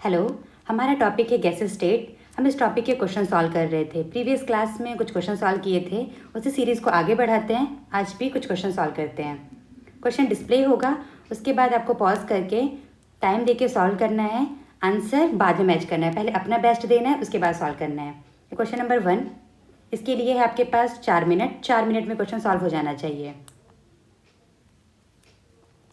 Hello. हमारा topic है gas state. हम इस टॉपिक के क्वेश्चन सॉल्व कर रहे थे। प्रीवियस क्लास में कुछ क्वेश्चन सॉल्व किए थे, उसी सीरीज़ को आगे बढ़ाते हैं। आज भी कुछ क्वेश्चन सॉल्व करते हैं। क्वेश्चन डिस्प्ले होगा, उसके बाद आपको पॉज करके टाइम देके सॉल्व करना है। आंसर बाद में मैच करना है, पहले अपना बेस्ट देना है, उसके बाद सॉल्व करना है। क्वेश्चन नंबर 1, इसके लिए है आपके पास 4 मिनट। 4 मिनट में क्वेश्चन सॉल्व हो जाना चाहिए।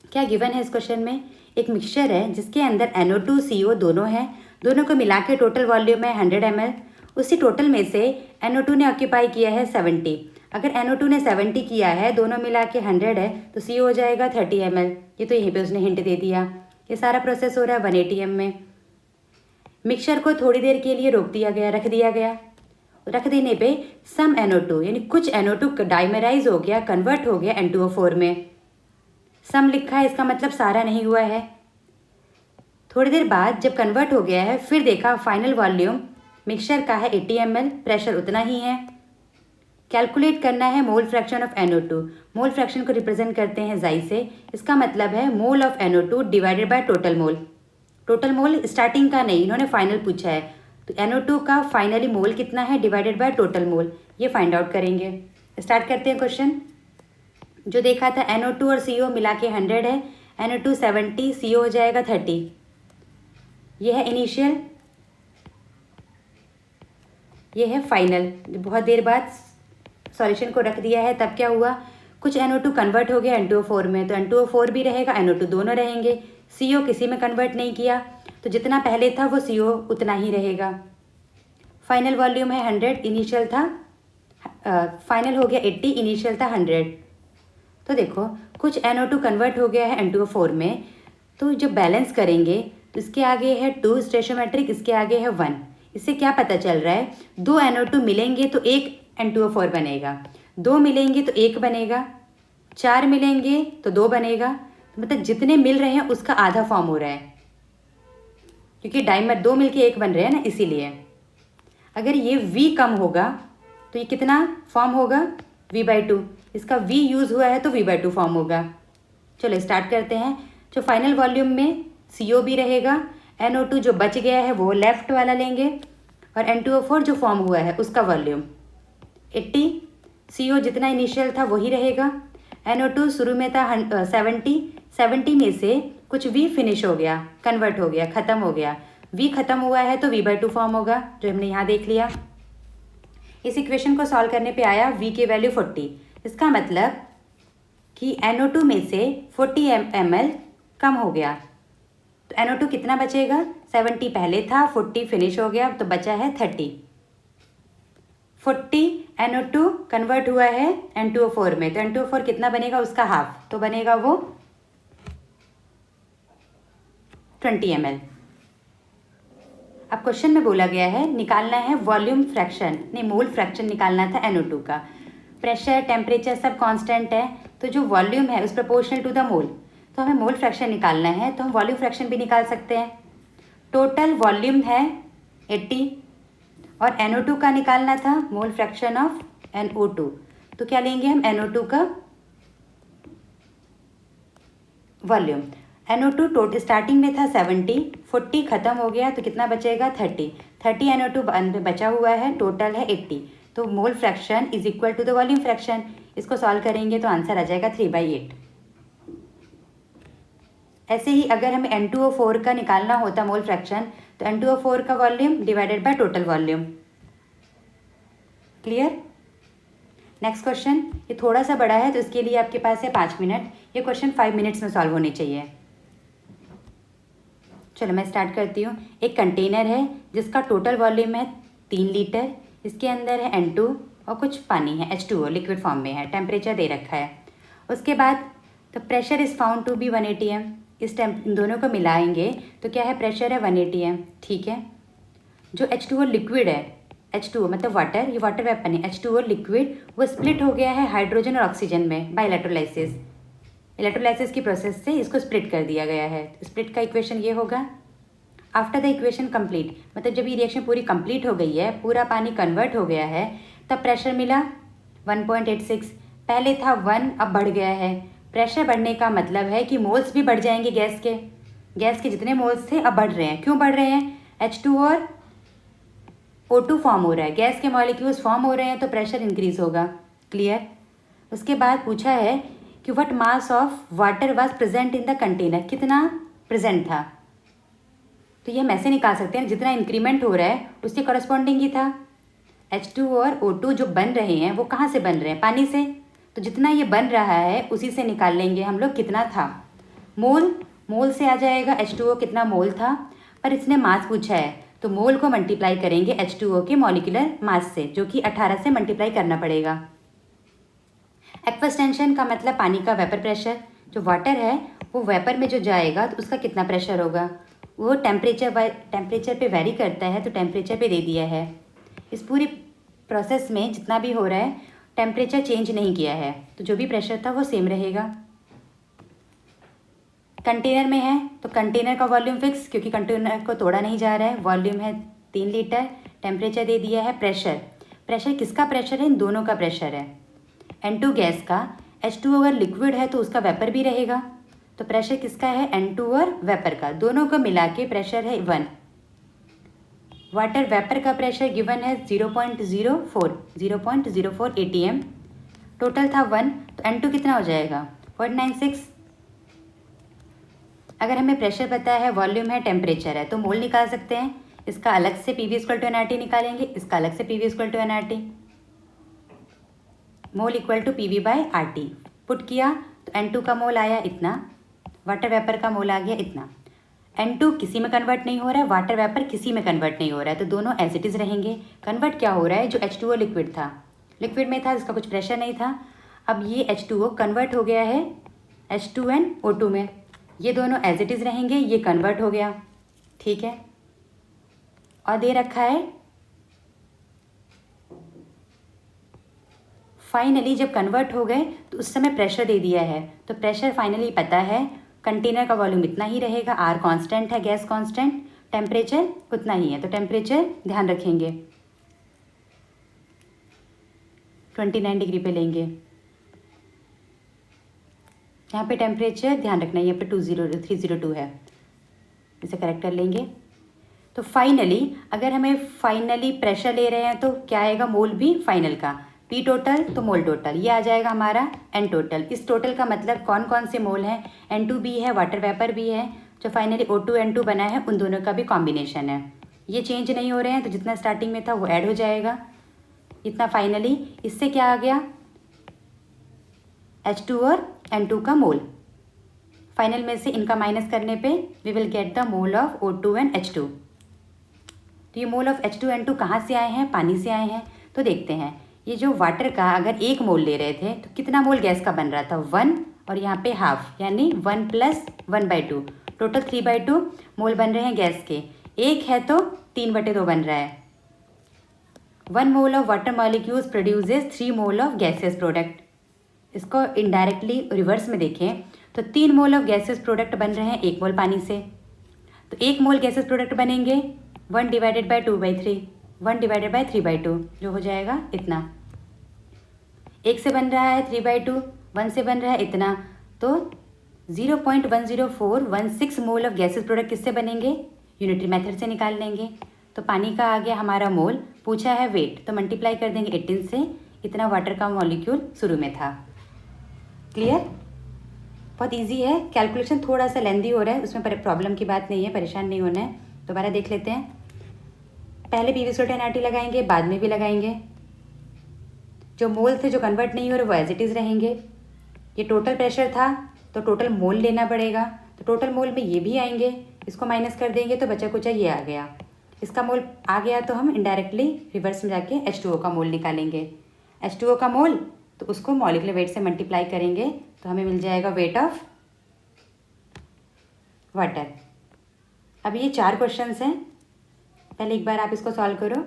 क्या गिवन है इस क्वेश्चन में? एक मिक्सचर है जिसके अंदर NO2 CO दोनों हैं। दोनों को मिला के टोटल वॉल्यूम है 100 ml। उसी टोटल में से NO2 ने ऑक्यूपाई किया है 70। अगर NO2 ने 70 किया है, दोनों मिला के 100 है, तो CO हो जाएगा 30 ml। ये तो यहीं पे उसने हिंट दे दिया। ये सारा प्रोसेस हो रहा है 180 m में। मिक्सचर को थोड़ी देर के लिए रोक दिया गया, रख दिया गया। रख देने पे सम NO2 यानी कुछ NO2 डाइमराइज हो गया, कन्वर्ट हो गया N2O4 में। सम लिखा है, इसका मतलब सारा नहीं हुआ है। थोड़ी देर बाद जब कन्वर्ट हो गया है, फिर देखा फाइनल वॉल्यूम मिक्सचर का है 80 ml, प्रेशर उतना ही है। कैलकुलेट करना है mole fraction of NO2। Mole fraction को रिप्रेजेंट करते हैं जाई से। इसका मतलब है mole of NO2 divided by total mole. Total mole starting का नहीं, इन्होंने फाइनल पूछा है, तो NO2 का फाइनली मोल कितना है डिवाइडेड बाय टोटल मोल, ये फाइंड आउट करेंगे। स्टार्ट करते हैं क्वेश्चन। जो देखा था NO2 और CO मिला के 100 है। NO2 70, CO हो जाएगा 30। ये है इनिशियल, ये है फाइनल। बहुत देर बाद सॉल्यूशन को रख दिया है, तब क्या हुआ, कुछ NO2 कन्वर्ट हो गया N2O4 में, तो N2O4 भी रहेगा, NO2 दोनों रहेंगे। CO किसी में कन्वर्ट नहीं किया, तो जितना पहले था वो CO उतना ही रहेगा। फाइनल वॉल्यूम है 100, इनिशियल था फाइनल हो गया 80, इनिशियल था 100। तो देखो कुछ NO2 कन्वर्ट हो गया है N2O4 में, तो जब बैलेंस करेंगे तो इसके आगे है 2 स्टेशोमेट्रिक, इसके आगे है 1। इससे क्या पता चल रहा है, 2 NO2 मिलेंगे तो एक N2O4 बनेगा, 2 मिलेंगे तो 1 बनेगा, 4 मिलेंगे तो 2 बनेगा। तो मतलब जितने मिल रहे हैं उसका आधा फॉर्म हो रहा है, क्योंकि डाइमर 2 मिलके 1 बन रहे हैं ना, इसीलिए। अगर ये V कम होगा तो ये कितना फॉर्म होगा, V/2। इसका V यूज़ हुआ है तो V/2 फॉर्म होगा। चलो स्टार्ट करते हैं। जो फाइनल वॉल्यूम में CO भी रहेगा, NO2 जो बच गया है वो लेफ्ट वाला लेंगे, और N2O4 जो फॉर्म हुआ है उसका वॉल्यूम 80। CO जितना इनिशियल था वही रहेगा। NO2 शुरू में था 70 में से कुछ V फिनिश हो गया, कन्वर्ट हो गया, ख़त्म हो गया। V ख़त्म हुआ है तो V/2 फॉर्म होगा, जो हमने यहाँ देख लिया। इस इक्वेशन को सॉल्व करने पे आया V की वैल्यू 40। इसका मतलब कि NO2 में से 40 ml कम हो गया, तो NO2 कितना बचेगा, 70 पहले था, 40 फिनिश हो गया, तो बचा है 30। 40 NO2 कन्वर्ट हुआ है N2O4 में, तो N2O4 कितना बनेगा, उसका हाफ, तो बनेगा वो 20 ml। अब क्वेश्चन में बोला गया है निकालना है वॉल्यूम फ्रैक्शन, नहीं मोल फ्रैक्शन निकालना था NO2 का। प्रेशर, टेम्परेचर सब कांस्टेंट है, तो जो वॉल्यूम है उस प्रोपोर्शनल टू द मोल, तो हमें मोल फ्रैक्शन निकालना है, तो हम वॉल्यूम फ्रैक्शन भी निकाल सकते हैं। टोटल वॉल्यूम है 80 और NO2 का निकालना था मोल फ्रैक्शन ऑफ NO2, तो क्या लेंगे हम, NO2 का वॉल्यूम। NO2 टोटल स्टार्टिंग में था 70, 40 ख़त्म हो गया, तो कितना बचेगा 30। 30 NO2 बचा हुआ है, टोटल है 80, तो mole fraction is equal to the volume fraction. इसको सॉल्व करेंगे तो आंसर आ जाएगा 3/8। ऐसे ही अगर हमें N2O4 का निकालना होता मोल फ्रैक्शन, तो N2O4 का volume divided by total volume. Clear? Next question, ये थोड़ा सा बड़ा है तो इसके लिए आपके पास है 5 मिनट। ये क्वेश्चन 5 मिनट्स में सॉल्व होने चाहिए। चलो मैं स्टार्ट करती हूँ। एक कंटेनर है जिसका टोटल वॉल्यूम है 3 लीटर। इसके अंदर है N2 और कुछ पानी है, H2O लिक्विड फॉर्म में है। टेम्परेचर दे रखा है। उसके बाद तो pressure is found to be 180 m। इस दोनों को मिलाएंगे तो क्या है, प्रेशर है 180 m। ठीक है। जो H2O लिक्विड है, H2O मतलब वाटर, ये वाटर वेपर नहीं, H2O लिक्विड, वो स्प्लिट हो गया है हाइड्रोजन और ऑक्सीजन में बाय इलेक्ट्रोलाइसिस। इलेक्ट्रोलाइसिस की प्रोसेस से इसको स्प्लिट कर दिया गया है। स्प्लिट का इक्वेशन ये होगा। आफ्टर द इक्वेशन कंप्लीट, मतलब जब ये रिएक्शन पूरी कंप्लीट हो गई है, पूरा पानी कन्वर्ट हो गया है, तब प्रेशर मिला 1.86। पहले था 1, अब बढ़ गया है। प्रेशर बढ़ने का मतलब है कि मोल्स भी बढ़ जाएंगे गैस के, गैस के जितने मोल्स थे अब बढ़ रहे हैं। क्यों बढ़ रहे हैं? H2 और O2 फॉर्म हो रहा है, गैस के मॉलिक्यूल्स फॉर्म हो रहे हैं तो प्रेशर इंक्रीज होगा। क्लियर? उसके बाद पूछा है कि what mass of water was present in the container, कितना प्रेजेंट था। तो ये हम ऐसे निकाल सकते हैं, जितना इंक्रीमेंट हो रहा है उसके कॉरस्पॉन्डिंग ही था। H2 और O2 जो बन रहे हैं वो कहाँ से बन रहे हैं? पानी से। तो जितना ये बन रहा है उसी से निकाल लेंगे हम लोग कितना था। मोल से आ जाएगा H2O कितना मोल था, पर इसने मास पूछा है तो मोल को मल्टीप्लाई करेंगे H2O के मॉलिक्यूलर मास से, जो कि 18 से मल्टीप्लाई करना पड़ेगा। एक्वस टेंशन का मतलब पानी का वेपर प्रेशर। जो वाटर है वो वेपर में जो जाएगा तो उसका कितना प्रेशर होगा, वो टेम्परेचर पे वेरी करता है, तो टेम्परेचर पे दे दिया है। इस पूरी प्रोसेस में जितना भी हो रहा है टेम्परेचर चेंज नहीं किया है, तो जो भी प्रेशर था वो सेम रहेगा। कंटेनर में है तो कंटेनर का वॉल्यूम फिक्स, क्योंकि कंटेनर को तोड़ा नहीं जा रहा है। वॉल्यूम है 3 लीटर, टेम्परेचर दे दिया है। प्रेशर किसका प्रेशर है? इन दोनों का प्रेशर है। N2 गैस का, H2 अगर लिक्विड है तो उसका वेपर भी रहेगा, तो प्रेशर किसका है? N2 और वेपर का, दोनों को मिला के प्रेशर है 1। वाटर वेपर का प्रेशर गिवन है 0.04 ATM, टोटल था 1, तो N2 कितना हो जाएगा? 0.96। अगर हमें प्रेशर पता है, वॉल्यूम है, टेम्परेचर है, तो मोल निकाल सकते हैं। इसका अलग से PV इक्वल टू nRT निकालेंगे, इसका अलग से PV equal to nRT। Mole equal to PV by RT put किया तो N2 का मोल आया इतना, वाटर वेपर का मोल आ गया इतना। N2 किसी में कन्वर्ट नहीं हो रहा है, वाटर वेपर किसी में कन्वर्ट नहीं हो रहा है, तो दोनों एज इट इज़ रहेंगे। कन्वर्ट क्या हो रहा है? जो H2O लिक्विड में था, जिसका कुछ प्रेशर नहीं था, अब ये H2O कन्वर्ट हो गया है H2NO2 में। ये दोनों एज इट इज़ रहेंगे, ये कन्वर्ट हो गया, ठीक है। और दे रखा है फाइनली जब कन्वर्ट हो गए तो उस समय प्रेशर दे दिया है, तो प्रेशर फाइनली पता है। कंटेनर का वॉल्यूम इतना ही रहेगा, R कांस्टेंट है, गैस कांस्टेंट, टेम्परेचर उतना ही है, तो टेम्परेचर ध्यान रखेंगे 29 डिग्री पे लेंगे। यहाँ पे टेम्परेचर ध्यान रखना, यहाँ पे 302 है, इसे करेक्ट कर लेंगे। तो फाइनली अगर हमें फाइनली प्रेशर ले रहे हैं तो क्या आएगा? मोल भी फाइनल का, P टोटल तो मोल टोटल, ये आ जाएगा हमारा N टोटल। इस टोटल का मतलब कौन कौन से मोल हैं? N2 भी है, वाटर वेपर भी है, जो फाइनली O2 N2 बना है, उन दोनों का भी कॉम्बिनेशन है। ये चेंज नहीं हो रहे हैं, तो जितना स्टार्टिंग में था वो ऐड हो जाएगा, इतना फाइनली। इससे क्या आ गया? H2 और N2 का मोल। फाइनल में से इनका माइनस करने पे we will get the mole of O2 and H2। तो ये मोल ऑफ H2 N2 कहाँ से आए हैं? पानी से आए हैं। तो देखते हैं, ये जो वाटर का अगर 1 मोल ले रहे थे तो कितना मोल गैस का बन रहा था? 1, और यहाँ पे हाफ, यानी 1 + 1/2, टोटल 3/2 मोल बन रहे हैं गैस के। 1 है तो 3/2 बन रहा है। 1 mole of water molecules produces 3 mole of gases product. इसको इनडायरेक्टली रिवर्स में देखें तो 3 मोल ऑफ गैसेस प्रोडक्ट बन रहे हैं 1 मोल पानी से। तो 1 मोल गैसेस प्रोडक्ट बनेंगे 1 / 2/3, 1 / 3/2, जो हो जाएगा इतना। 1 से बन रहा है 3/2, 1 से बन रहा है इतना, तो 0.10416 मोल ऑफ गैसेस प्रोडक्ट किससे बनेंगे? यूनिटरी मेथड से निकाल लेंगे। तो पानी का आ गया हमारा मोल, पूछा है वेट, तो मल्टीप्लाई कर देंगे 18 से, इतना वाटर का मॉलिक्यूल शुरू में था। क्लियर? बहुत इजी है, कैलकुलेशन थोड़ा सा लेंदी हो रहा है, उसमें प्रॉब्लम की बात नहीं है, परेशान नहीं होना है। दोबारा देख लेते हैं। पहले PV इक्वल टू nRT लगाएंगे, बाद में भी लगाएंगे। जो मोल थे जो कन्वर्ट नहीं हो रहे वो एज इट इज़ रहेंगे। ये टोटल प्रेशर था तो टोटल मोल लेना पड़ेगा, तो टोटल मोल में ये भी आएंगे, इसको माइनस कर देंगे तो बचा कुचा ये आ गया। इसका मोल आ गया तो हम इनडायरेक्टली रिवर्स में जाके H2O का मोल निकालेंगे। H2O का मोल तो उसको मॉलिक्यूलर वेट से मल्टीप्लाई करेंगे तो हमें मिल जाएगा वेट ऑफ वाटर। अब ये 4 क्वेश्चंस हैं, पहले एक बार आप इसको सॉल्व करो,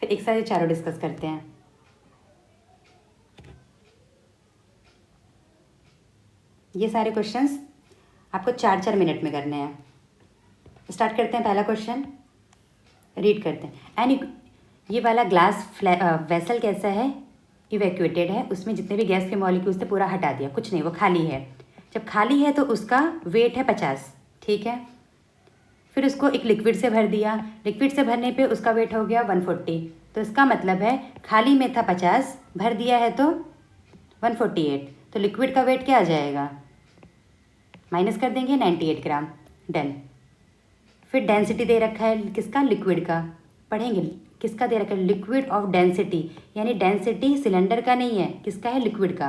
फिर एक साथ ये चारों डिस्कस करते हैं। ये सारे क्वेश्चंस आपको 4-4 मिनट में करने हैं। स्टार्ट करते हैं। पहला क्वेश्चन रीड करते हैं। एंड ये वाला ग्लास वेसल कैसा है? इवैक्यूएटेड है, उसमें जितने भी गैस के मॉलिक्यूल्स थे पूरा हटा दिया, कुछ नहीं, वो खाली है। जब खाली है तो उसका वेट है 50, ठीक है। फिर उसको एक लिक्विड से भर दिया, लिक्विड से भरने पे उसका वेट हो गया 140। तो इसका मतलब है खाली में था 50, भर दिया है तो 148। तो लिक्विड का वेट क्या आ जाएगा, माइनस कर देंगे 98 ग्राम। डन। फिर डेंसिटी दे रखा है किसका, लिक्विड का। पढ़ेंगे किसका दे रखा है, लिक्विड ऑफ डेंसिटी, यानी डेंसिटी सिलेंडर का नहीं है, किसका है, लिक्विड का,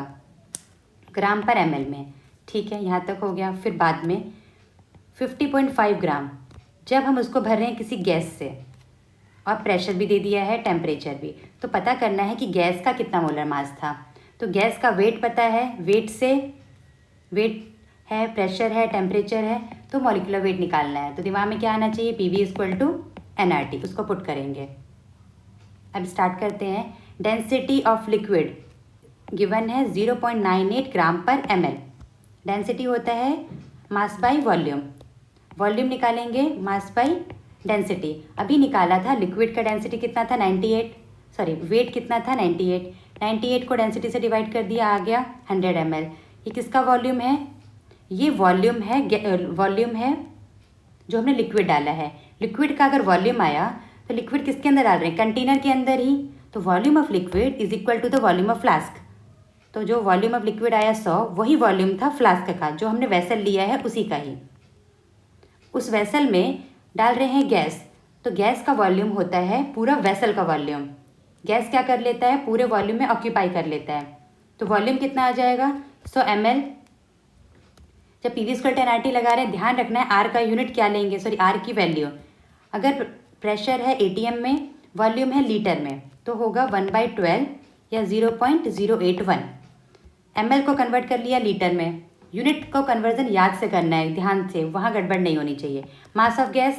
ग्राम पर ml में। ठीक है, यहाँ तक हो गया। फिर बाद में 50.5 ग्राम जब हम उसको भर रहे हैं किसी गैस से, और प्रेशर भी दे दिया है, टेम्परेचर भी, तो पता करना है कि गैस का कितना मोलर मास था। तो गैस का वेट पता है, वेट से वेट है, प्रेशर है, टेम्परेचर है, तो मॉलिक्यूलर वेट निकालना है। तो दिमाग में क्या आना चाहिए, PV = nRT, उसको पुट करेंगे। अब स्टार्ट करते हैं। डेंसिटी ऑफ लिक्विड गिवन है 0.98 ग्राम पर ml। डेंसिटी होता है मास बाई वॉल्यूम, वॉल्यूम निकालेंगे मास बाई डेंसिटी। अभी निकाला था लिक्विड का डेंसिटी कितना था 98, सॉरी वेट कितना था 98, 98 को डेंसिटी से डिवाइड कर दिया, आ गया 100 ml। ये किसका वॉल्यूम है, ये वॉल्यूम है जो हमने लिक्विड डाला है। लिक्विड का अगर वॉल्यूम आया तो लिक्विड किसके अंदर डाल रहे हैं, कंटेनर के अंदर ही। तो volume of liquid is equal to the volume of flask. तो जो वॉल्यूम ऑफ लिक्विड आया 100, वही वॉल्यूम था फ्लास्क का, जो हमने वेसल लिया है उसी का ही। उस वेसल में डाल रहे हैं गैस, तो गैस का वॉल्यूम होता है पूरा वेसल का वॉल्यूम। गैस क्या कर लेता है, पूरे वॉल्यूम में ऑक्यूपाई कर लेता है। तो वॉल्यूम कितना आ जाएगा 100 ml। जब PV = nRT लगा रहे हैं, ध्यान रखना है R का यूनिट क्या लेंगे, सॉरी R की वैल्यू। अगर प्रेशर है ATM में, वॉल्यूम है लीटर में, तो होगा 1/12 या 0.081। ml को कन्वर्ट कर लिया लीटर में, यूनिट को कन्वर्जन याद से करना है, ध्यान से, वहाँ गड़बड़ नहीं होनी चाहिए। मास ऑफ गैस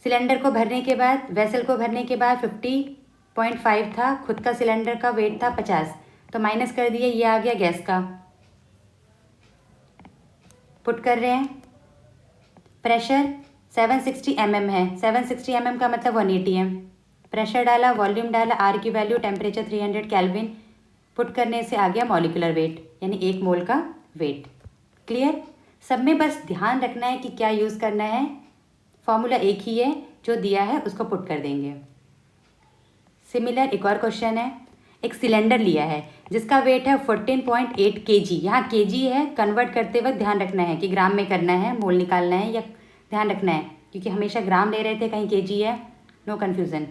सिलेंडर को भरने के बाद, वेसल को भरने के बाद 50.5 था, खुद का सिलेंडर का वेट था 50, तो माइनस कर दिए, ये आ गया गैस का। पुट कर रहे हैं। प्रेशर 760 mm है, 760 mm का मतलब 1 atm। प्रेशर डाला, वॉल्यूम डाला, R की वैल्यू, टेम्परेचर 300 केल्विन। पुट करने से आ गया मॉलिक्यूलर वेट, यानी 1 मोल का वेट। क्लियर। सब में बस ध्यान रखना है कि क्या यूज़ करना है, फॉर्मूला एक ही है, जो दिया है उसको पुट कर देंगे। सिमिलर एक और क्वेश्चन है। एक सिलेंडर लिया है जिसका वेट है 14.8 kg। यहाँ kg है, कन्वर्ट करते वक्त ध्यान रखना है कि ग्राम में करना है, मोल निकालना है, या ध्यान रखना है क्योंकि हमेशा ग्राम ले रहे थे, कहीं kg है, नो कन्फ्यूज़न।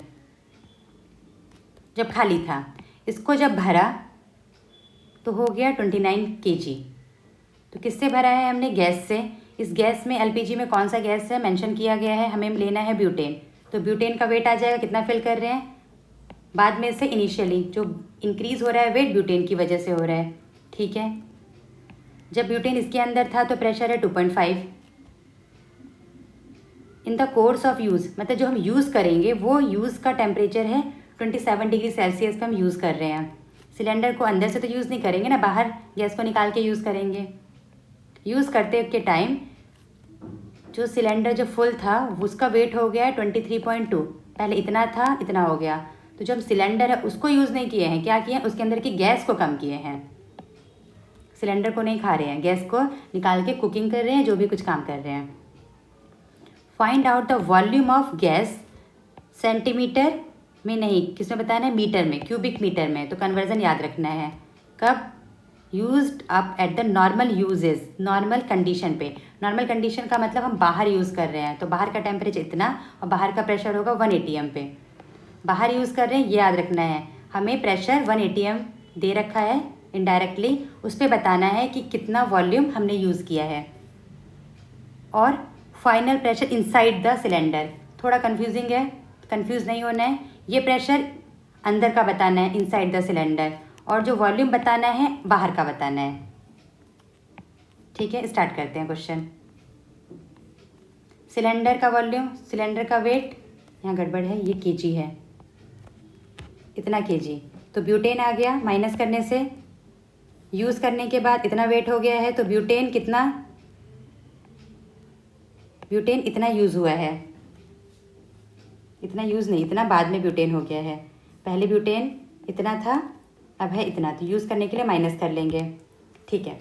जब खाली था, इसको जब भरा तो हो गया 29 kg। तो किससे भरा है हमने, गैस से। इस गैस में, LPG में कौन सा गैस है मेंशन किया गया है, हमें लेना है ब्यूटेन। तो ब्यूटेन का वेट आ जाएगा, कितना फिल कर रहे हैं, बाद में से इनिशियली जो इंक्रीज़ हो रहा है वेट ब्यूटेन की वजह से हो रहा है। ठीक है, जब ब्यूटेन इसके अंदर था तो प्रेशर है 2.5। In the course of use, मतलब जो हम यूज़ करेंगे वो यूज़ का टेम्परेचर है 27 डिग्री सेल्सियस पे हम यूज़ कर रहे हैं। सिलेंडर को अंदर से तो यूज़ नहीं करेंगे ना, बाहर गैस को निकाल के यूज़ करेंगे। यूज़ करते के टाइम जो सिलेंडर जो फुल था उसका वेट हो गया है 23.2। पहले इतना था, इतना हो गया। तो जो हम सिलेंडर है उसको यूज़ नहीं किए हैं, क्या किए हैं, उसके अंदर की गैस को कम किए हैं। सिलेंडर को नहीं खा रहे हैं, गैस को निकाल के कुकिंग कर रहे हैं, जो भी कुछ काम कर रहे हैं। Find out the volume of gas, centimetre में नहीं, किसमें बताना है, मीटर में, क्यूबिक मीटर में। तो कन्वर्जन याद रखना है, कब, used up at the normal uses, normal condition पे। नॉर्मल कंडीशन का मतलब हम बाहर यूज़ कर रहे हैं, तो बाहर का टेम्परेचर इतना और बाहर का प्रेशर होगा 1 atm पे। बाहर यूज़ कर रहे हैं, ये याद रखना है। हमें प्रेशर 1 atm दे रखा है इनडायरेक्टली, उस पर बताना है कि कितना वॉल्यूम हमने यूज़ किया है। और final pressure inside the cylinder, थोड़ा कन्फ्यूजिंग है, कन्फ्यूज़ नहीं होना है। ये प्रेशर अंदर का बताना है, इनसाइड द सिलेंडर, और जो वॉल्यूम बताना है बाहर का बताना है। ठीक है, स्टार्ट करते हैं क्वेश्चन। सिलेंडर का वॉल्यूम, सिलेंडर का वेट, यहाँ गड़बड़ है, ये kg है, इतना kg। तो ब्यूटेन आ गया, माइनस करने से, यूज़ करने के बाद इतना वेट हो गया है, तो ब्यूटेन कितना, ब्यूटेन इतना यूज़ हुआ है, इतना यूज़ नहीं, इतना बाद में ब्यूटेन हो गया है। पहले ब्यूटेन इतना था, अब है इतना, तो यूज़ करने के लिए माइनस कर लेंगे। ठीक है,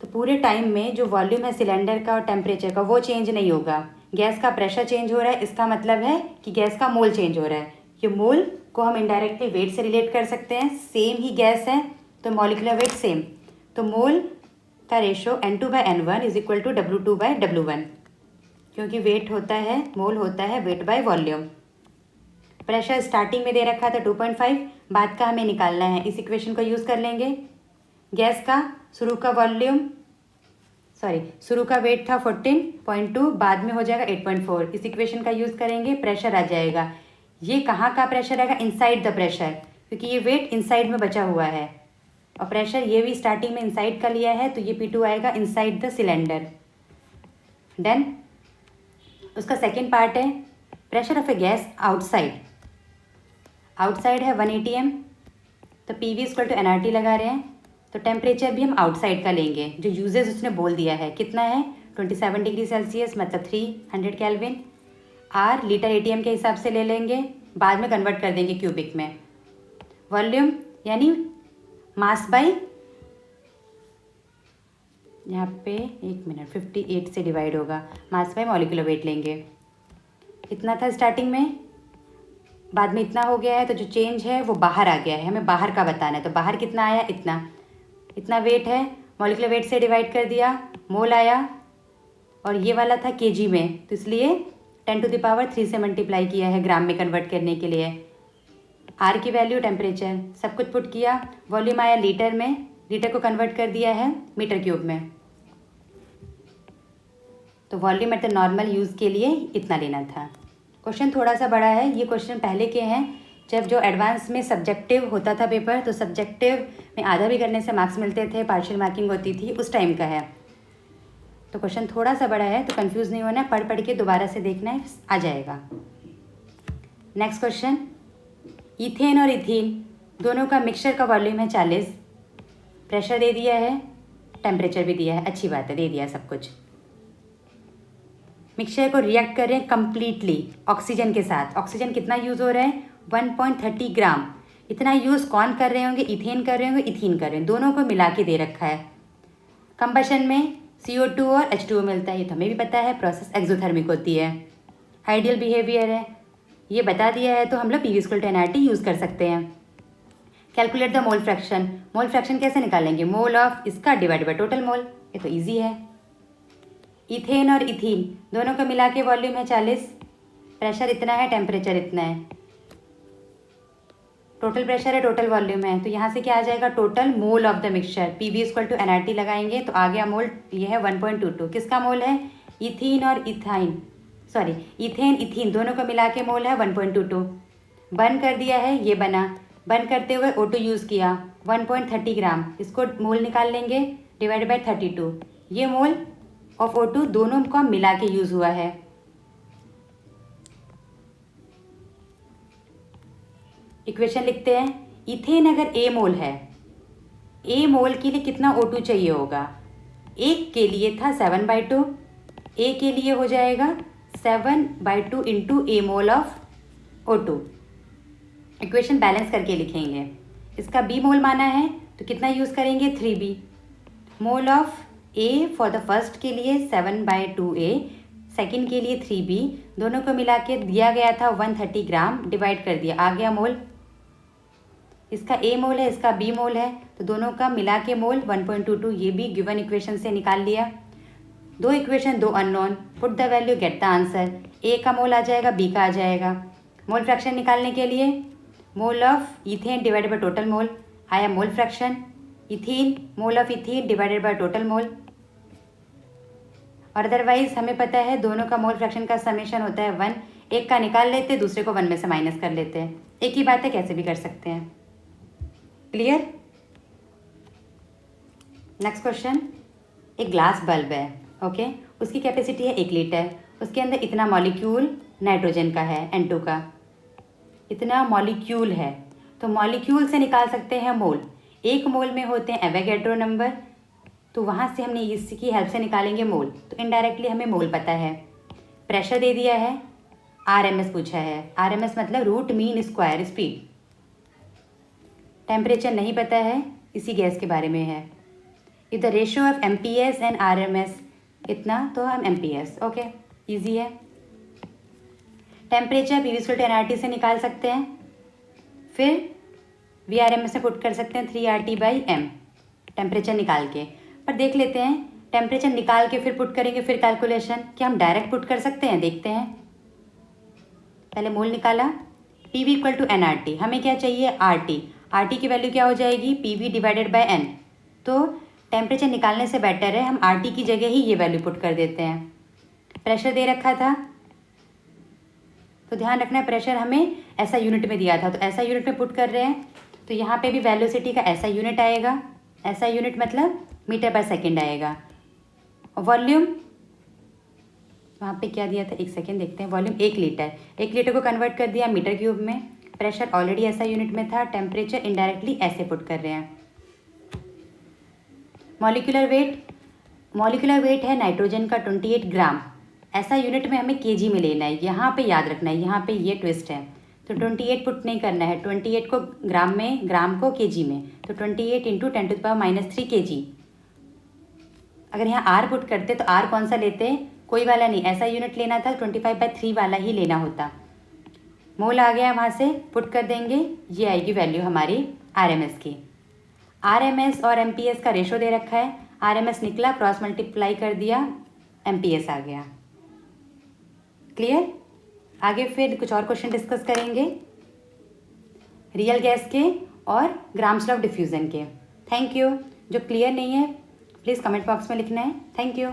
तो पूरे टाइम में जो वॉल्यूम है सिलेंडर का और टेम्परेचर का वो चेंज नहीं होगा। गैस का प्रेशर चेंज हो रहा है, इसका मतलब है कि गैस का मोल चेंज हो रहा है। ये मोल को हम इनडायरेक्टली वेट से रिलेट कर सकते हैं, सेम ही गैस है तो मॉलिक्यूलर वेट सेम, तो मोल का ratio N2/N1 is equal to W2/W1, क्योंकि वेट होता है, मोल होता है weight by volume. Pressure starting में दे रखा था 2.5, बाद का हमें निकालना है, इस इक्वेशन को यूज़ कर लेंगे। गैस का शुरू का वेट था 14.2, बाद में हो जाएगा 8.4, इस इक्वेशन का यूज़ करेंगे, प्रेशर आ जाएगा। ये कहाँ का प्रेशर आएगा? इनसाइड द प्रेशर, क्योंकि ये वेट इनसाइड में बचा हुआ है और प्रेशर ये भी स्टार्टिंग में इनसाइड का लिया है, तो ये P2 आएगा इनसाइड द सिलेंडर। देन उसका सेकेंड पार्ट है pressure of A gas outside. Outside है 180 m, तो PV इक्वल टू nRT लगा रहे हैं, तो टेम्परेचर भी हम आउटसाइड का लेंगे, जो यूजेस उसने बोल दिया है। कितना है? 27 डिग्री सेल्सियस, मतलब 300 केल्विन। R लीटर ATM के हिसाब से ले लेंगे, बाद में कन्वर्ट कर देंगे क्यूबिक में। वॉल्यूम यानी मास बाई, यहाँ पे 58 से डिवाइड होगा, मास बाई मॉलिक्यूलर वेट लेंगे। इतना था स्टार्टिंग में, बाद में इतना हो गया है, तो जो चेंज है वो बाहर आ गया है, हमें बाहर का बताना है। तो बाहर कितना आया? इतना वेट है, मॉलिक्यूलर वेट से डिवाइड कर दिया, मोल आया, और ये वाला था केजी में, तो इसलिए 10⁻³ से मल्टीप्लाई किया है ग्राम में कन्वर्ट करने के लिए। आर की वैल्यू, टेम्परेचर, सब कुछ पुट किया, वॉल्यूम आया लीटर में, लीटर को कन्वर्ट कर दिया है मीटर क्यूब में। तो volume at the normal use के लिए इतना लेना था। क्वेश्चन थोड़ा सा बड़ा है, ये क्वेश्चन पहले के हैं, जब जो एडवांस में सब्जेक्टिव होता था पेपर, तो सब्जेक्टिव में आधा भी करने से मार्क्स मिलते थे, पार्शियल मार्किंग होती थी, उस टाइम का है। तो क्वेश्चन थोड़ा सा बड़ा है, तो कंफ्यूज नहीं होना, पढ़ के दोबारा से देखना है, आ जाएगा। नेक्स्ट क्वेश्चन, इथेन और इथीन दोनों का मिक्सचर का वॉल्यूम है 40, प्रेशर दे दिया है, टेम्परेचर भी दिया है, अच्छी बात है, दे दिया सब कुछ। मिक्सचर को रिएक्ट कर रहे हैं कम्प्लीटली ऑक्सीजन के साथ। ऑक्सीजन कितना यूज़ हो रहा है? 1.30 ग्राम। इतना यूज़ कौन कर रहे होंगे? इथेन कर रहे होंगे, इथीन कर रहे हैं, दोनों को मिला के दे रखा है। कंबशन में CO2 और H2O मिलता है, ये तो हमें भी पता है, प्रोसेस एक्सोथर्मिक होती है। आइडियल बिहेवियर है, ये बता दिया है, तो हम लोग PV equal to nRT use कर सकते हैं। Calculate the mole fraction. Mole fraction कैसे निकालेंगे? मोल ऑफ इसका डिवाइड बाय टोटल मोल, ये तो ईजी है। इथेन और इथीन दोनों को मिला के वॉल्यूम है 40, प्रेशर इतना है, टेम्परेचर इतना है, टोटल प्रेशर है, टोटल वॉल्यूम है, तो यहाँ से क्या आ जाएगा? Total mole of the mixture. PV equal to nRT लगाएंगे तो आ गया मोल, ये है 1.22। किसका मोल है? इथीन और इथाइन, इथेन इथीन दोनों को मिला के मोल है 1.22। बर्न कर दिया है, ये बना, बर्न करते हुए O2 यूज़ किया 1.30 ग्राम, इसको मोल निकाल लेंगे, डिवाइड बाय 32, ये मोल ऑफ O2 दोनों को मिला के यूज़ हुआ है। इक्वेशन लिखते हैं, इथेन अगर A मोल है, A मोल के लिए कितना O2 चाहिए होगा? एक के लिए था 7/2, A के लिए हो जाएगा 7/2 into A mole of O2। Equation balance करके लिखेंगे, इसका B मोल माना है तो कितना यूज़ करेंगे? 3B। Mole of A for the first के लिए 7/2A, सेकंड के लिए 3B, दोनों को मिला के दिया गया था 130 ग्राम, डिवाइड कर दिया, आ गया मोल। इसका A मोल है, इसका B मोल है, तो दोनों का मिला के मोल 1.22, ये भी गिवन इक्वेशन से निकाल लिया। दो इक्वेशन, दो unknown, put the value, get the answer. A का मोल आ जाएगा, B का आ जाएगा। मोल फ्रैक्शन निकालने के लिए mole of ethane divided by total mole, आया mole fraction, ethene mole of ethene divided by total mole. और अदरवाइज हमें पता है दोनों का मोल फ्रैक्शन का समेशन होता है 1, एक का निकाल लेते हैं, दूसरे को 1 में से माइनस कर लेते हैं, एक ही बात है, कैसे भी कर सकते हैं। क्लियर? नेक्स्ट क्वेश्चन, एक ग्लास बल्ब है, ओके, उसकी कैपेसिटी है 1 लीटर, उसके अंदर इतना मॉलिक्यूल नाइट्रोजन का है, N2 का, इतना मॉलिक्यूल है, तो मॉलिक्यूल से निकाल सकते हैं मोल। एक मोल में होते हैं एवोगैड्रो नंबर, तो वहाँ से हमने इसकी हेल्प से निकालेंगे मोल, तो इनडायरेक्टली हमें मोल पता है। प्रेशर दे दिया है, RMS पूछा है, RMS मतलब root mean square speed. Temperature नहीं पता है, इसी गैस के बारे में है। If the ratio of MPS and RMS इतना तो हम MPS, ओके ईजी है। टेम्परेचर PV NRT से निकाल सकते हैं, फिर VRMS में पुट कर सकते हैं 3RT/m टेम्परेचर निकाल के। पर देख लेते हैं टेम्परेचर निकाल के फिर पुट करेंगे फिर कैलकुलेशन, क्या हम डायरेक्ट पुट कर सकते हैं? देखते हैं। पहले मोल निकाला, PV = nRT, हमें क्या चाहिए? RT की वैल्यू क्या हो जाएगी? PV/n। तो टेम्परेचर निकालने से बेटर है हम RT की जगह ही ये वैल्यू पुट कर देते हैं। प्रेशर दे रखा था तो ध्यान रखना है प्रेशर हमें ऐसा यूनिट में दिया था, तो ऐसा यूनिट में पुट कर रहे हैं। तो यहाँ पे भी वेलोसिटी का ऐसा यूनिट आएगा, ऐसा यूनिट मतलब मीटर/सेकेंड आएगा। और वॉल्यूम वहाँ पे क्या दिया था, एक सेकेंड देखते हैं। वॉल्यूम 1 लीटर, 1 लीटर को कन्वर्ट कर दिया मीटर क्यूब में। प्रेशर ऑलरेडी ऐसा यूनिट में था, टेम्परेचर इनडायरेक्टली ऐसे पुट कर रहे हैं। मॉलिक्यूलर वेट है नाइट्रोजन का 28 ग्राम, ऐसा यूनिट में हमें केजी में लेना है, यहाँ पे याद रखना है, यहाँ पे ये ट्विस्ट है। तो 28 पुट नहीं करना है, 28 को ग्राम में, ग्राम को केजी में, तो 28 × 10⁻³ kg। अगर यहाँ आर पुट करते तो आर कौन सा लेते? कोई वाला नहीं, ऐसा यूनिट लेना था, 25/3 वाला ही लेना होता। मोल आ गया, वहाँ से पुट कर देंगे, ये आएगी वैल्यू हमारी RMS की। RMS और MPS का रेशो दे रखा है, RMS निकला, क्रॉस मल्टीप्लाई कर दिया, MPS आ गया। क्लियर? आगे फिर कुछ और क्वेश्चन डिस्कस करेंगे रियल गैस के और ग्राम्स लॉ ऑफ डिफ्यूज़न के। Thank you. जो क्लियर नहीं है प्लीज़ कमेंट बॉक्स में लिखना है। Thank you.